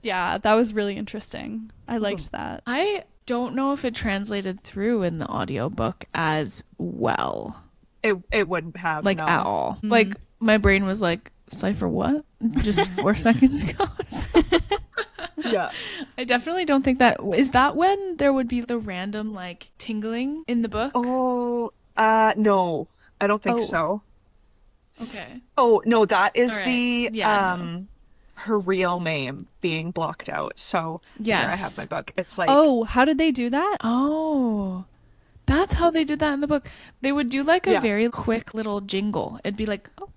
[SPEAKER 2] Yeah, that was really interesting. I liked that.
[SPEAKER 1] I don't know if it translated through in the audiobook as well.
[SPEAKER 3] It wouldn't have,
[SPEAKER 1] like,
[SPEAKER 3] no.
[SPEAKER 1] at all.
[SPEAKER 2] Mm-hmm.
[SPEAKER 1] Like, my brain was like, Cypher what? Just 4 seconds ago. So
[SPEAKER 3] Yeah.
[SPEAKER 1] I definitely don't think that... Is that when there would be the random, like, tingling in the book?
[SPEAKER 3] Oh, no. I don't think so.
[SPEAKER 1] Okay.
[SPEAKER 3] Oh, no, that is
[SPEAKER 1] All right.
[SPEAKER 3] the...
[SPEAKER 1] Yeah, no.
[SPEAKER 3] her real name being blocked out. So
[SPEAKER 1] Yes.
[SPEAKER 3] here I have my book. It's like,
[SPEAKER 2] Oh, how did they do that?
[SPEAKER 1] Oh, that's how they did that in the book. They would do like a
[SPEAKER 3] Yeah.
[SPEAKER 1] very quick little jingle. It'd be like, oh,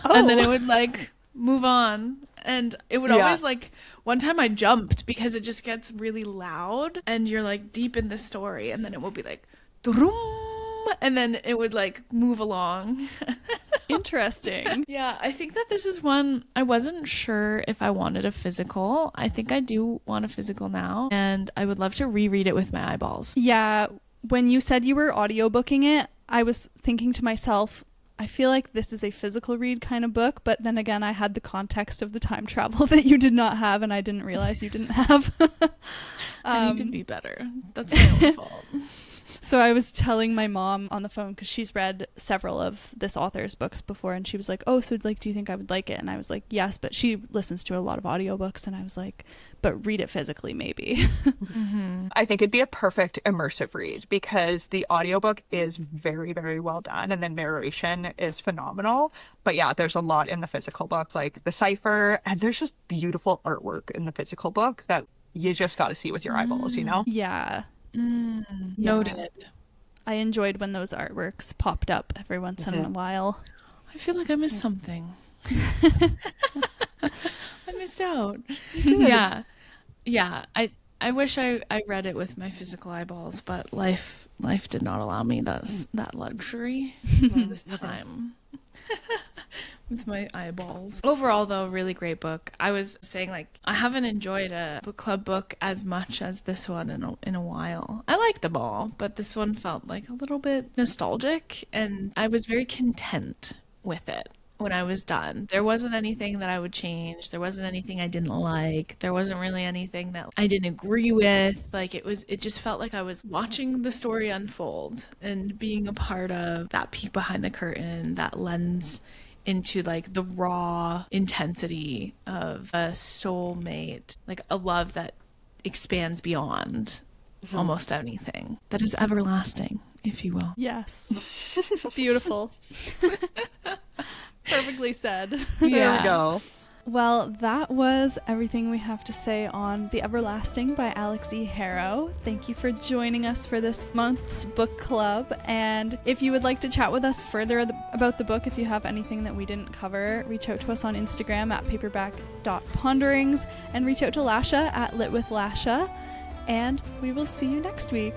[SPEAKER 1] and then it would like move on. And it would
[SPEAKER 3] Yeah.
[SPEAKER 1] always like, one time I jumped because it just gets really loud and you're like deep in the story. And then it will be like, and then it would like move along.
[SPEAKER 2] Interesting.
[SPEAKER 1] Yeah, I think that this is one I wasn't sure if I wanted a physical. I think I do want a physical now, and I would love to reread it with my eyeballs.
[SPEAKER 2] Yeah, when you said you were audiobooking it, I was thinking to myself, I feel like this is a physical read kind of book, but then again, I had the context of the time travel that you did not have, and I didn't realize you didn't have.
[SPEAKER 1] I need to be better. That's my own fault.
[SPEAKER 2] So I was telling my mom on the phone, because she's read several of this author's books before, and she was like, oh, so like, do you think I would like it? And I was like, yes, but she listens to a lot of audiobooks, and I was like, but read it physically maybe.
[SPEAKER 3] I think it'd be a perfect immersive read because the audiobook is very, very well done and the narration is phenomenal. But yeah, there's a lot in the physical book, like the cipher, and there's just beautiful artwork in the physical book that you just got to see with your eyeballs, you know?
[SPEAKER 2] Yeah.
[SPEAKER 1] Noted.
[SPEAKER 2] I enjoyed when those artworks popped up every once in a while.
[SPEAKER 1] I feel like I missed something. I missed out. Yeah. I wish I read it with my physical eyeballs, but life did not allow me that luxury this time. With my eyeballs. Overall, though, really great book. I was saying, like, I haven't enjoyed a book club book as much as this one in a while. I like them all, but this one felt like a little bit nostalgic, and I was very content with it when I was done. There wasn't anything that I would change. There wasn't anything I didn't like. There wasn't really anything that I didn't agree with. Like, it just felt like I was watching the story unfold and being a part of that peek behind the curtain, that lens into like the raw intensity of a soulmate, like a love that expands beyond almost anything, that is everlasting, if you will.
[SPEAKER 2] Yes. Beautiful. Perfectly said.
[SPEAKER 3] There we go.
[SPEAKER 2] Well, that was everything we have to say on The Everlasting by Alix E Harrow. Thank you for joining us for this month's book club. And if you would like to chat with us further about the book, if you have anything that we didn't cover, reach out to us on Instagram at paperback.ponderings and reach out to Lasha at litwithlasha. And we will see you next week.